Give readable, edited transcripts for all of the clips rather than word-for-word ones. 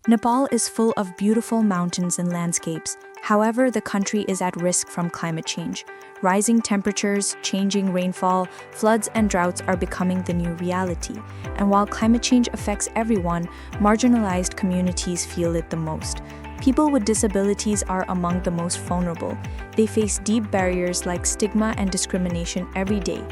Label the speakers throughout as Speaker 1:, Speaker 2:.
Speaker 1: Nepal is full of beautiful mountains and landscapes. However, the country is at risk from climate change. Rising temperatures, changing rainfall, floods and droughts are becoming the new reality. And while climate change affects everyone, marginalized communities feel it the most. People with disabilities are among the most vulnerable. They face deep barriers like stigma and discrimination every day.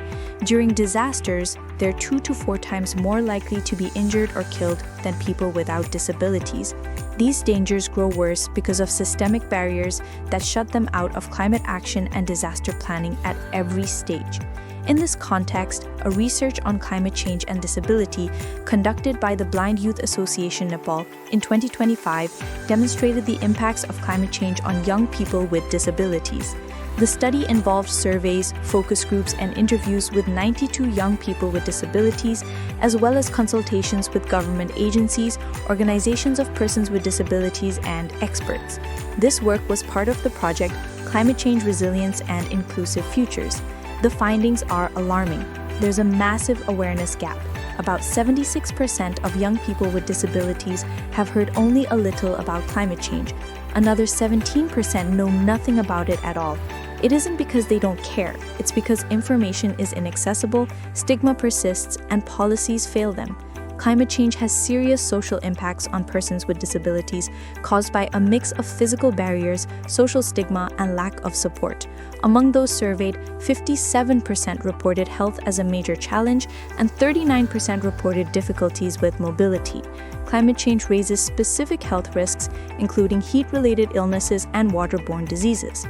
Speaker 1: During disasters, they're 2 to 4 times more likely to be injured or killed than people without disabilities. These dangers grow worse because of systemic barriers that shut them out of climate action and disaster planning at every stage. In this context, a research on climate change and disability conducted by the Blind Youth Association Nepal in 2025 demonstrated the impacts of climate change on young people with disabilities. The study involved surveys, focus groups, and interviews with 92 young people with disabilities, as well as consultations with government agencies, organizations of persons with disabilities, and experts. This work was part of the project Climate Change Resilience and Inclusive Futures. The findings are alarming. There's a massive awareness gap. About 76% of young people with disabilities have heard only a little about climate change. Another 17% know nothing about it at all. It isn't because they don't care, it's because information is inaccessible, stigma persists, and policies fail them. Climate change has serious social impacts on persons with disabilities caused by a mix of physical barriers, social stigma, and lack of support. Among those surveyed, 57% reported health as a major challenge and 39% reported difficulties with mobility. Climate change raises specific health risks, including heat-related illnesses and waterborne diseases.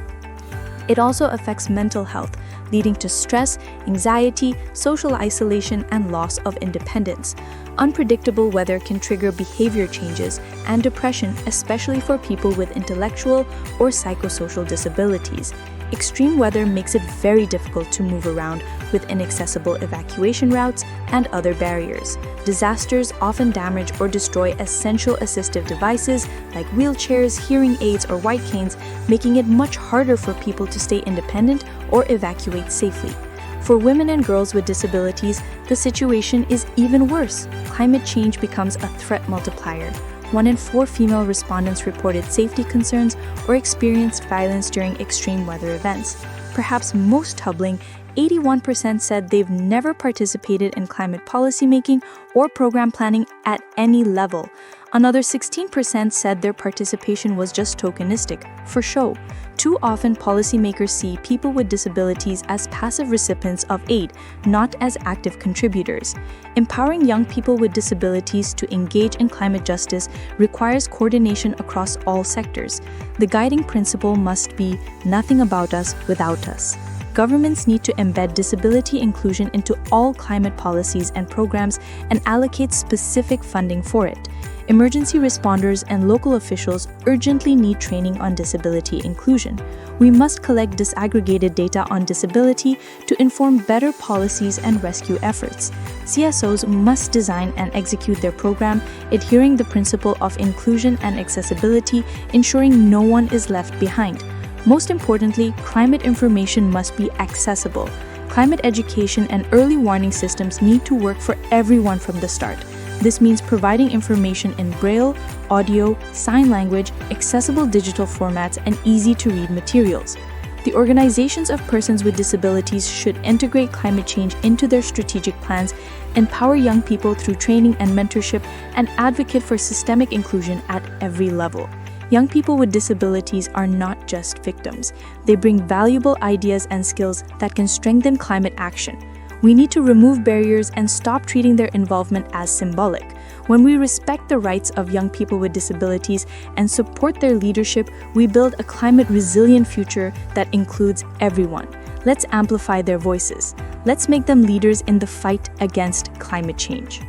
Speaker 1: It also affects mental health, leading to stress, anxiety, social isolation, and loss of independence. Unpredictable weather can trigger behavior changes and depression, especially for people with intellectual or psychosocial disabilities. Extreme weather makes it very difficult to move around with inaccessible evacuation routes and other barriers. Disasters often damage or destroy essential assistive devices like wheelchairs, hearing aids, or white canes, making it much harder for people to stay independent or evacuate safely. For women and girls with disabilities, the situation is even worse. Climate change becomes a threat multiplier. 1 in 4 female respondents reported safety concerns or experienced violence during extreme weather events. Perhaps most troubling, 81% said they've never participated in climate policymaking or program planning at any level. Another 16% said their participation was just tokenistic, for show. Too often, policymakers see people with disabilities as passive recipients of aid, not as active contributors. Empowering young people with disabilities to engage in climate justice requires coordination across all sectors. The guiding principle must be nothing about us without us. Governments need to embed disability inclusion into all climate policies and programs and allocate specific funding for it. Emergency responders and local officials urgently need training on disability inclusion. We must collect disaggregated data on disability to inform better policies and rescue efforts. CSOs must design and execute their program, adhering the principle of inclusion and accessibility, ensuring no one is left behind. Most importantly, climate information must be accessible. Climate education and early warning systems need to work for everyone from the start. This means providing information in Braille, audio, sign language, accessible digital formats, and easy-to-read materials. The organizations of persons with disabilities should integrate climate change into their strategic plans, empower young people through training and mentorship, and advocate for systemic inclusion at every level. Young people with disabilities are not just victims. They bring valuable ideas and skills that can strengthen climate action. We need to remove barriers and stop treating their involvement as symbolic. When we respect the rights of young people with disabilities and support their leadership, we build a climate-resilient future that includes everyone. Let's amplify their voices. Let's make them leaders in the fight against climate change.